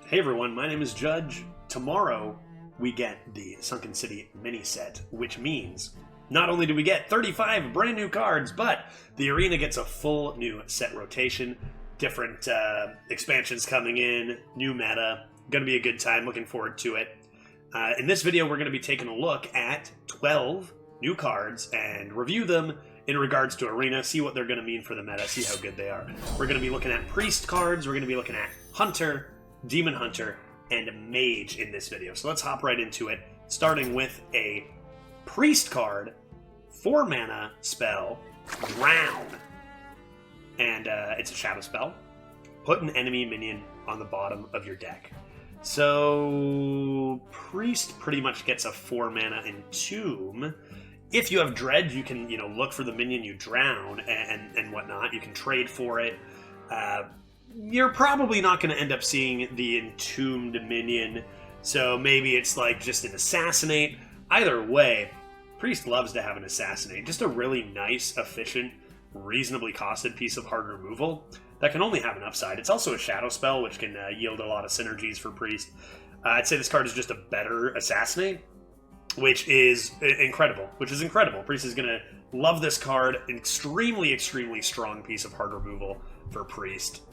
Hey everyone, my name is Judge. Tomorrow we get the Sunken City mini set, which means not only do we get 35 brand new cards, but the arena gets a full new set rotation, different expansions coming in, new meta. Going to be a good time, looking forward to it. In this video we're going to be taking a look at 12 new cards and review them in regards to arena, see what they're going to mean for the meta, see how good they are. We're going to be looking at Priest cards, we're going to be looking at Hunter, Demon Hunter, and Mage in this video. So let's hop right into it, starting with a Priest card, 4 mana spell, Drown. And it's a shadow spell. Put an enemy minion on the bottom of your deck. So Priest pretty much gets a 4 mana Entomb. If you have Dredge, you can look for the minion you drown and whatnot. You can trade for it. You're probably not going to end up seeing the Entombed minion, so maybe it's like just an Assassinate. Either way, Priest loves to have an Assassinate. Just a really nice, efficient, reasonably costed piece of hard removal that can only have an upside. It's also a shadow spell, which can yield a lot of synergies for Priest. I'd say this card is just a better Assassinate, which is incredible. Priest is going to love this card. An extremely, extremely strong piece of hard removal for Priest.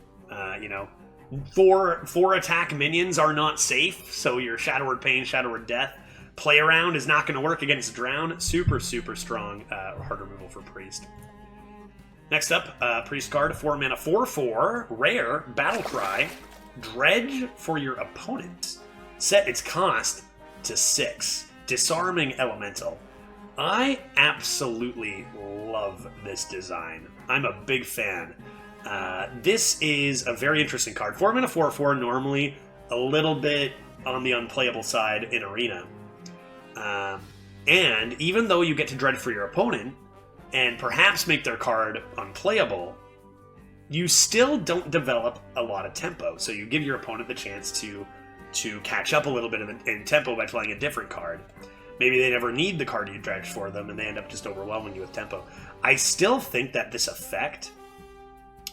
Four attack minions are not safe, so your Shadow Word Pain, Shadow Word Death play around is not going to work against Drown. Super, super strong hard removal for Priest. Next up, Priest card, 4 mana, 4/4, rare, Battle Cry, Dredge for your opponent. Set its cost to 6. Disarming Elemental. I absolutely love this design. I'm a big fan. This is a very interesting card. 4 mana, 4/4, normally a little bit on the unplayable side in Arena. And even though you get to Dredge for your opponent, and perhaps make their card unplayable, you still don't develop a lot of tempo. So you give your opponent the chance to catch up a little bit in tempo by playing a different card. Maybe they never need the card you Dredge for them, and they end up just overwhelming you with tempo. I still think that this effect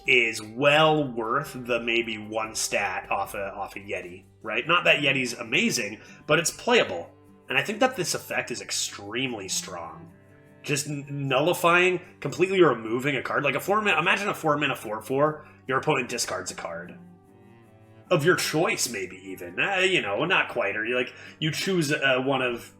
is well worth the maybe 1 stat off a Yeti, right? Not that Yeti's amazing, but it's playable. And I think that this effect is extremely strong. Just nullifying, completely removing a card. Like a 4 mana, imagine a 4 mana 4/4, your opponent discards a card. Of your choice, maybe even. Not quite. Or you choose one of,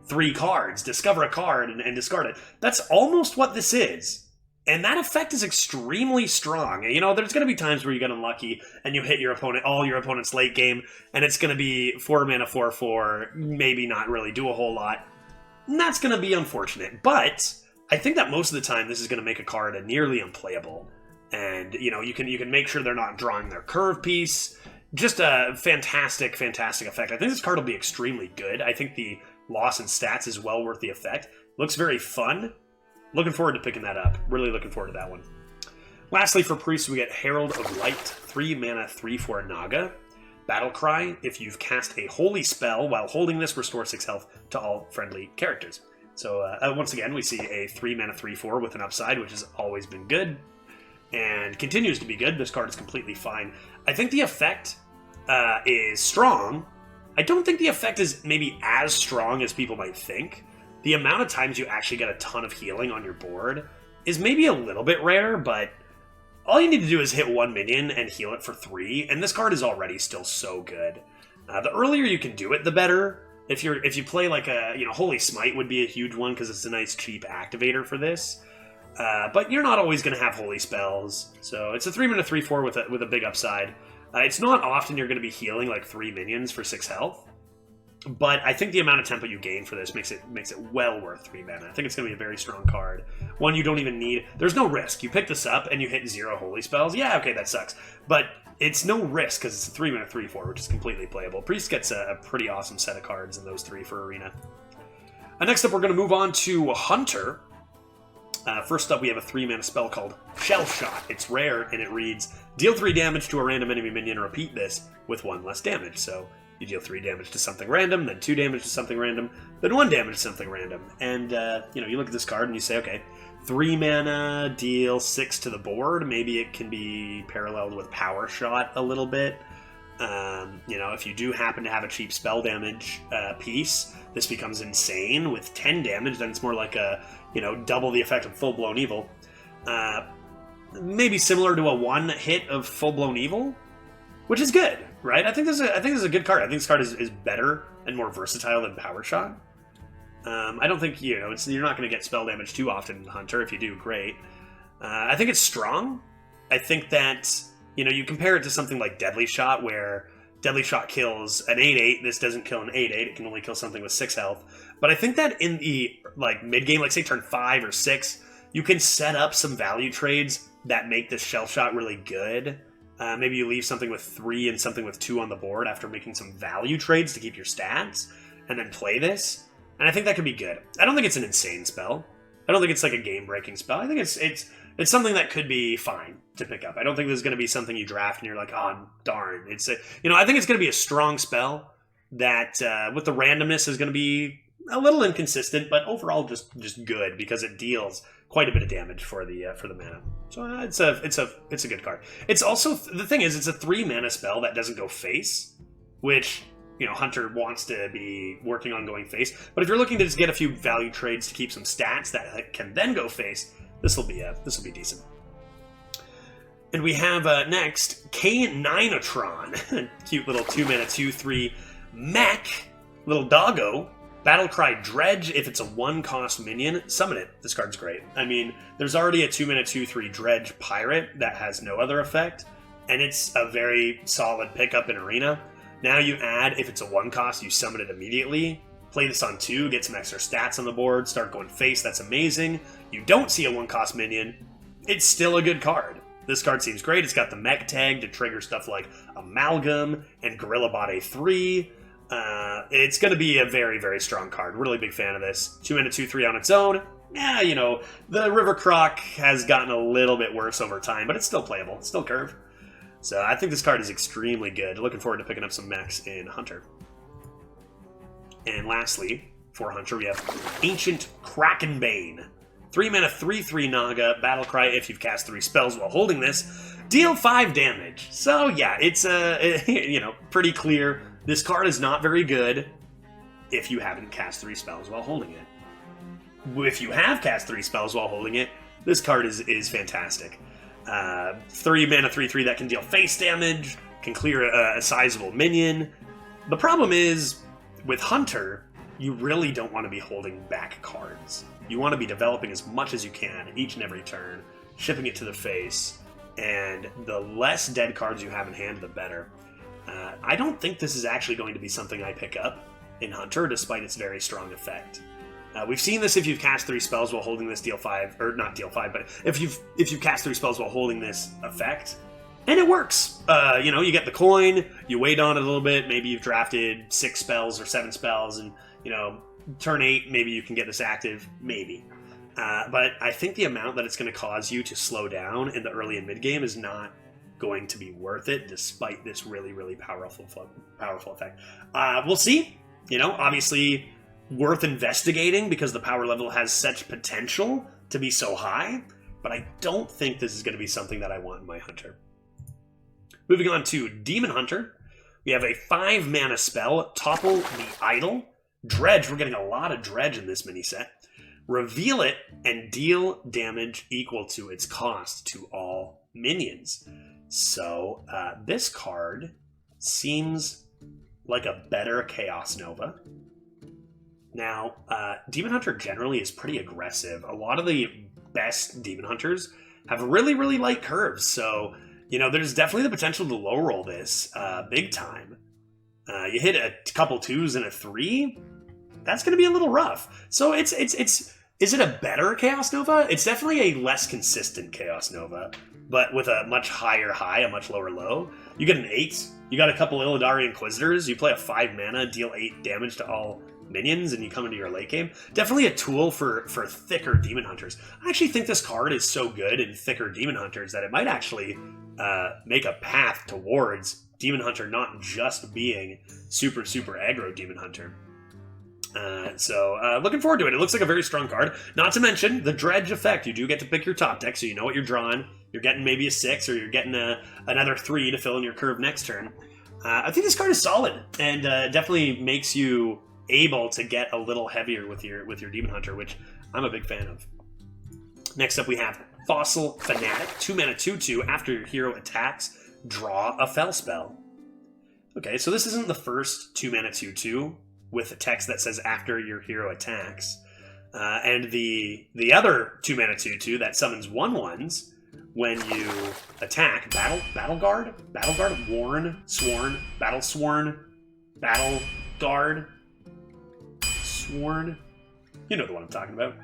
3 cards, discover a card and discard it. That's almost what this is. And that effect is extremely strong. There's going to be times where you get unlucky and you hit all your opponent's late game, and it's going to be 4 mana 4/4, maybe not really do a whole lot. And that's going to be unfortunate. But I think that most of the time this is going to make a card nearly unplayable. And, you can make sure they're not drawing their curve piece. Just a fantastic, fantastic effect. I think this card will be extremely good. I think the loss in stats is well worth the effect. Looks very fun. Looking forward to picking that up. Really looking forward to that one. Lastly, for Priest, we get Herald of Light, 3 mana, 3/4 Naga. Battle Cry, if you've cast a holy spell while holding this, restore 6 health to all friendly characters. So once again, we see a 3 mana, 3/4 with an upside, which has always been good and continues to be good. This card is completely fine. I think the effect is strong. I don't think the effect is maybe as strong as people might think. The amount of times you actually get a ton of healing on your board is maybe a little bit rare, but all you need to do is hit 1 minion and heal it for 3, and this card is already still so good. The earlier you can do it, the better. If you play like a Holy Smite would be a huge one because it's a nice cheap activator for this. But you're not always going to have holy spells, so it's a 3 mana 3/4 with a big upside. It's not often you're going to be healing like 3 minions for 6 health. But I think the amount of tempo you gain for this makes it well worth 3 mana. I think it's going to be a very strong card. One you don't even need. There's no risk. You pick this up and you hit 0 holy spells. Yeah, okay, that sucks. But it's no risk because it's a 3 mana 3/4, which is completely playable. Priest gets a pretty awesome set of cards in those 3 for Arena. Next up, we're going to move on to Hunter. First up, we have a 3 mana spell called Shell Shot. It's rare and it reads, deal 3 damage to a random enemy minion, repeat this with 1 less damage. So you deal 3 damage to something random, then 2 damage to something random, then 1 damage to something random. And, you look at this card and you say, okay, 3 mana, deal 6 to the board. Maybe it can be paralleled with Power Shot a little bit. You know, if you do happen to have a cheap spell damage piece, this becomes insane. With 10 damage, then it's more like a, you know, double the effect of full-blown evil. Maybe similar to a 1 hit of full-blown evil, which is good, right? I think this is a good card. I think this card is better and more versatile than Power Shot. I don't think, you know, you're not going to get spell damage too often in Hunter. If you do, great. I think it's strong. I think that, you know, you compare it to something like Deadly Shot, where Deadly Shot kills an 8/8. This doesn't kill an 8/8. It can only kill something with 6 health. But I think that in the, like, mid-game, like, say, turn 5 or 6, you can set up some value trades that make this Shell Shot really good. Maybe you leave something with 3 and something with 2 on the board after making some value trades to keep your stats, and then play this. And I think that could be good. I don't think it's an insane spell. I don't think it's like a game-breaking spell. I think it's something that could be fine to pick up. I don't think this is going to be something you draft and you're like, oh, darn. It's a, you know, I think it's going to be a strong spell that, with the randomness, is going to be a little inconsistent, but overall just good, because it deals quite a bit of damage for the mana. So it's a good card. It's also, the thing is, it's a 3 mana spell that doesn't go face, which, you know, Hunter wants to be working on going face. But if you're looking to just get a few value trades to keep some stats that can then go face, this will be decent. And we have next K9atron, cute little 2-mana 2/3 mech, little doggo. Battlecry Dredge. If it's a 1-cost minion, summon it. This card's great. I mean, there's already a 2-mana 2/3 Dredge pirate that has no other effect, and it's a very solid pickup in Arena. Now you add, if it's a 1-cost, you summon it immediately. Play this on 2, get some extra stats on the board, start going face, that's amazing. You don't see a 1-cost minion, it's still a good card. This card seems great. It's got the mech tag to trigger stuff like Amalgam and Gorilla Bot A3. It's going to be a very, very strong card. Really big fan of this. 2-mana 2/3 on its own. Yeah, you know, the River Croc has gotten a little bit worse over time, but it's still playable. It's still curve. So I think this card is extremely good. Looking forward to picking up some mechs in Hunter. And lastly, for Hunter, we have Ancient Krakenbane. 3-mana 3/3 Naga, Battlecry. If you've cast 3 spells while holding this, deal 5 damage. So yeah, it's you know, pretty clear. This card is not very good if you haven't cast 3 spells while holding it. If you have cast 3 spells while holding it, this card is fantastic. 3-mana 3/3 that can deal face damage, can clear a sizable minion. The problem is, with Hunter, you really don't want to be holding back cards. You want to be developing as much as you can each and every turn, shipping it to the face, and the less dead cards you have in hand, the better. I don't think this is actually going to be something I pick up in Hunter, despite its very strong effect. We've seen this if you've cast 3 spells while holding this deal 5, or not deal 5, but if you've cast 3 spells while holding this effect, and it works. You know, you get the coin, you wait on it a little bit, maybe you've drafted 6 spells or 7 spells, and, you know, turn 8, maybe you can get this active, maybe. But I think the amount that it's going to cause you to slow down in the early and mid game is not going to be worth it, despite this really, really powerful effect. We'll see. You know, obviously worth investigating because the power level has such potential to be so high, but I don't think this is going to be something that I want in my Hunter. Moving on to Demon Hunter, we have a 5-mana spell, Topple the Idol. Dredge, we're getting a lot of Dredge in this mini set. Reveal it and deal damage equal to its cost to all minions. So this card seems like a better Chaos Nova. Now, Demon Hunter generally is pretty aggressive. A lot of the best Demon Hunters have really, really light curves. So, you know, there's definitely the potential to low roll this big time. You hit a couple 2s and a 3, that's going to be a little rough. So is it a better Chaos Nova? It's definitely a less consistent Chaos Nova, but with a much higher high, a much lower low. You get an 8, you got a couple Illidari Inquisitors, you play a 5-mana, deal 8 damage to all minions, and you come into your late game. Definitely a tool for thicker Demon Hunters. I actually think this card is so good in thicker Demon Hunters that it might actually make a path towards Demon Hunter not just being super, super aggro Demon Hunter. So looking forward to it. It looks like a very strong card. Not to mention the Dredge effect. You do get to pick your top deck, so you know what you're drawing. You're getting maybe a 6, or you're getting another 3 to fill in your curve next turn. I think this card is solid, and definitely makes you able to get a little heavier with your Demon Hunter, which I'm a big fan of. Next up we have Fossil Fanatic, 2-mana 2/2. After your hero attacks, draw a Fel spell. Okay, so this isn't the first 2-mana 2/2 with a text that says after your hero attacks. And the other 2-mana 2/2 that summons 1/1s when you attack, Battle Guard, Warn, Sworn, Battle Sworn, Battle Guard, Sworn. You know the one I'm talking about.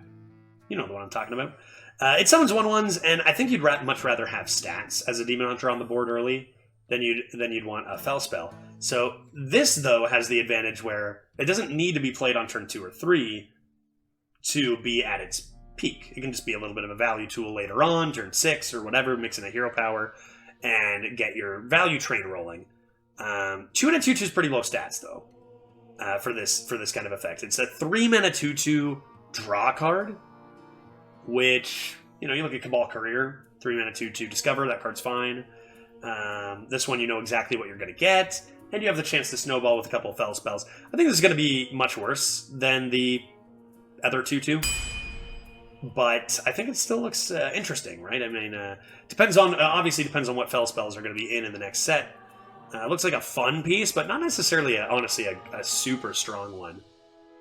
It summons 1/1s, and I think you'd much rather have stats as a Demon Hunter on the board early than you'd want a Fel spell. So this, though, has the advantage where it doesn't need to be played on turn 2 or 3 to be at its peak. It can just be a little bit of a value tool later on, turn 6 or whatever, mix in a hero power, and get your value train rolling. 2-mana 2/2 is pretty low stats, though, for this kind of effect. It's a 3-mana 2/2 draw card, which, you look at Cabal Courier, 3-mana 2/2 discover, that card's fine. This one, you know exactly what you're going to get, and you have the chance to snowball with a couple of Fel spells. I think this is going to be much worse than the other 2/2, but I think it still looks interesting, right? I mean, obviously depends on what Fel spells are going to be in the next set. It looks like a fun piece, but not necessarily, honestly, a super strong one.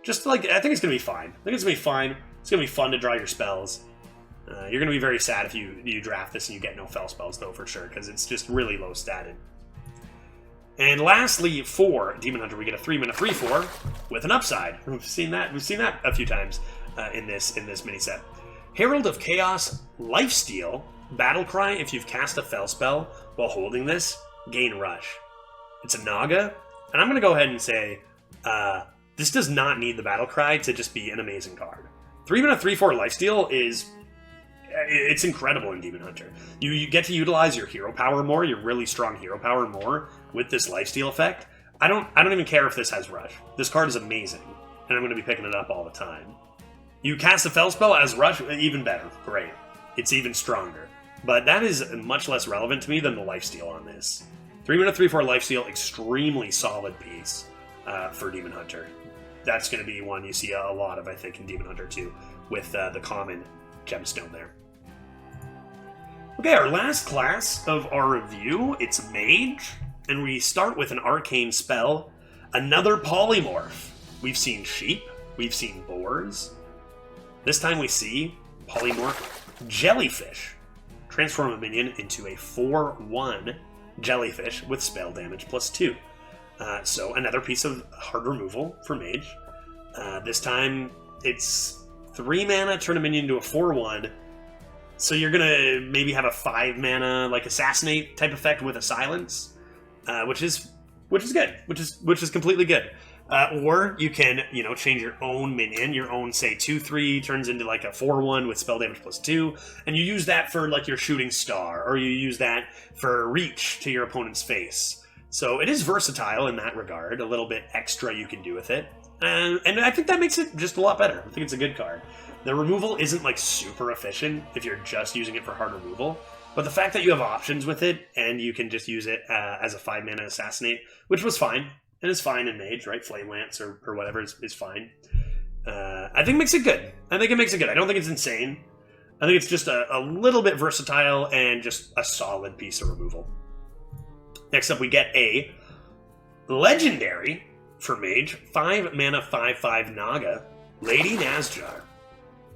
Just I think it's going to be fine. It's going to be fun to draw your spells. You're going to be very sad if you draft this and you get no Fel spells, though, for sure, because it's just really low statted. And lastly, for Demon Hunter, we get a 3-mana 3/4 with an upside. We've seen that a few times in this mini set. Herald of Chaos, Lifesteal, Battlecry. If you've cast a Fel spell while holding this, gain Rush. It's a Naga, and I'm going to go ahead and say this does not need the Battlecry to just be an amazing card. 3-mana 3/4 Lifesteal it's incredible in Demon Hunter. You get to utilize your hero power more, your really strong hero power more with this Lifesteal effect. I don't even care if this has Rush. This card is amazing, and I'm going to be picking it up all the time. You cast a Fel spell as Rush, even better. Great. It's even stronger. But that is much less relevant to me than the Lifesteal on this. 3-mana 3/4 Lifesteal, extremely solid piece for Demon Hunter. That's going to be one you see a lot of, I think, in Demon Hunter 2, with the common gemstone there. Okay, our last class of our review, it's Mage, and we start with an arcane spell, another polymorph. We've seen sheep, we've seen boars. This time we see polymorph jellyfish. Transform a minion into a 4/1 jellyfish with spell damage +2. So another piece of hard removal for Mage. This time it's 3 mana, turn a minion into a 4/1. So you're gonna maybe have a 5 mana like assassinate type effect with a silence, which is good, which is completely good. Or you can change your own minion, your own say 2/3 turns into like a 4/1 with spell damage +2, and you use that for like your shooting star, or you use that for reach to your opponent's face. So it is versatile in that regard. A little bit extra you can do with it, and I think that makes it just a lot better. I think it's a good card. The removal isn't like super efficient if you're just using it for hard removal, but the fact that you have options with it and you can just use it as a 5 mana assassinate, which was fine, and is fine in Mage, right? Flame Lance or whatever is fine. I think it makes it good. I think it makes it good. I don't think it's insane. I think it's just a little bit versatile and just a solid piece of removal. Next up, we get a legendary for Mage, 5 mana 5/5 Naga, Lady Nazjar.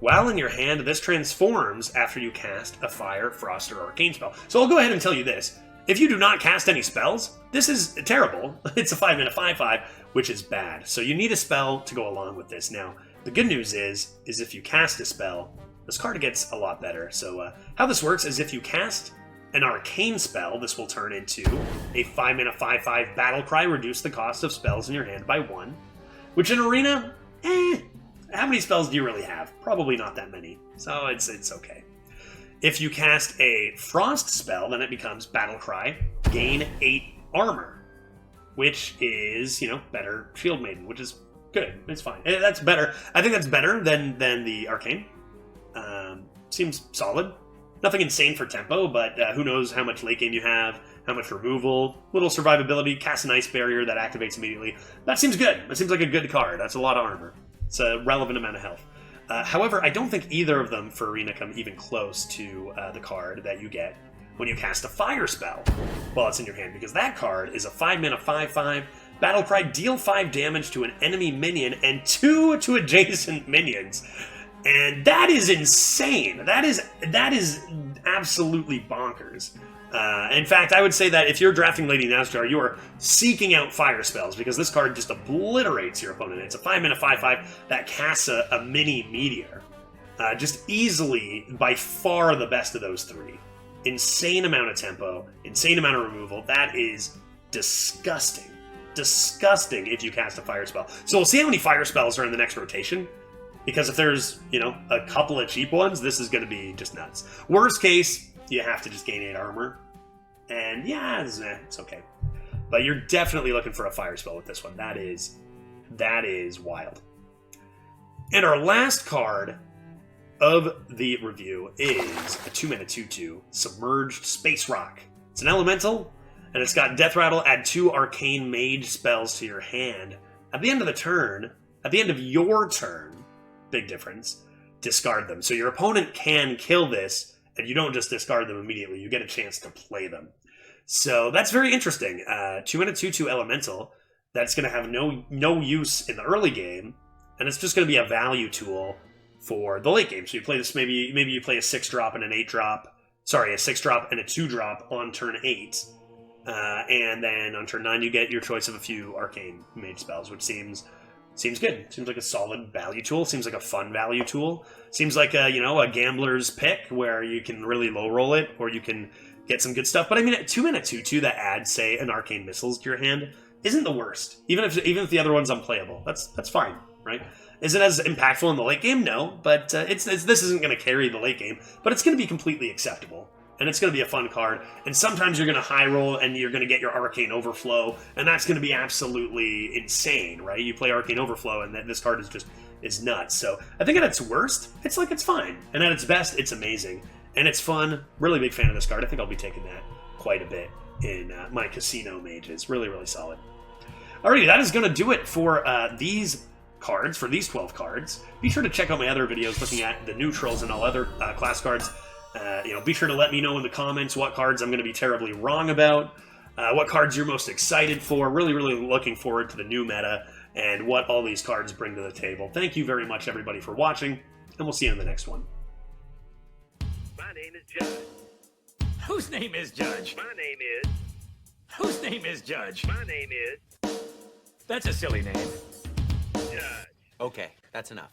While in your hand, this transforms after you cast a Fire, Frost, or Arcane spell. So I'll go ahead and tell you this. If you do not cast any spells, this is terrible. It's a 5 mana 5/5, which is bad. So you need a spell to go along with this. Now, the good news is if you cast a spell, this card gets a lot better. So how this works is if you cast an Arcane spell, this will turn into a 5 mana 5/5 Battlecry, reduce the cost of spells in your hand by 1. Which in Arena, how many spells do you really have? Probably not that many. So it's okay. If you cast a Frost spell, then it becomes Battlecry, gain 8 armor, which is, better Shield Maiden, which is good. It's fine. That's better. I think that's better than the Arcane. Seems solid. Nothing insane for tempo, but who knows how much late game you have. how much removal, little survivability, cast an ice barrier that activates immediately. That seems good. That seems like a good card. That's a lot of armor. It's a relevant amount of health. However, I don't think either of them for Arena come even close to the card that you get when you cast a fire spell while it's in your hand, because that card is a 5-mana 5/5 battle cry, deal 5 damage to an enemy minion and 2 to adjacent minions. And that is insane. That is absolutely bonkers. In fact, I would say that if you're drafting Lady Nazjar, you are seeking out fire spells, because this card just obliterates your opponent. It's a 5-mana 5/5 that casts a mini meteor. Just easily, by far the best of those three. Insane amount of tempo, insane amount of removal. That is disgusting. Disgusting if you cast a fire spell. So we'll see how many fire spells are in the next rotation, because if there's, a couple of cheap ones, this is going to be just nuts. Worst case, you have to just gain 8 armor. And yeah, it's okay. But you're definitely looking for a fire spell with this one. That is wild. And our last card of the review is a 2-mana 2/2 Submerged Space Rock. It's an elemental, and it's got Death Rattle. Add 2 arcane mage spells to your hand. At the end of your turn, big difference, discard them. So your opponent can kill this, and you don't just discard them immediately. You get a chance to play them. So that's very interesting. 2-mana 2/2 elemental that's going to have no use in the early game, and it's just going to be a value tool for the late game. So you play this, maybe you play a 6-drop and an 8-drop. Sorry, a 6-drop and a 2-drop on turn 8. And then on turn 9 you get your choice of a few arcane mage spells, which seems good. Seems like a solid value tool. Seems like a fun value tool. Seems like a gambler's pick where you can really low roll it, or you can get some good stuff. But I mean, at 2-mana 2/2 that adds, say, an arcane missiles to your hand isn't the worst. Even if the other one's unplayable, that's fine, right? Is it as impactful in the late game? No, but this isn't going to carry the late game. But it's going to be completely acceptable. And it's going to be a fun card. And sometimes you're going to high roll and you're going to get your Arcane Overflow. And that's going to be absolutely insane, right? You play Arcane Overflow and this card is nuts. So I think at its worst, it's fine. And at its best, it's amazing. And it's fun. Really big fan of this card. I think I'll be taking that quite a bit in my casino mages. Really, really solid. Alrighty, that is going to do it for these cards, for these 12 cards. Be sure to check out my other videos looking at the neutrals and all other class cards. Be sure to let me know in the comments what cards I'm going to be terribly wrong about, what cards you're most excited for. Really, really looking forward to the new meta and what all these cards bring to the table. Thank you very much, everybody, for watching, and we'll see you in the next one. My name is Judge. Whose name is Judge? My name is. Whose name is Judge? My name is That's a silly name. Judge. Okay, that's enough.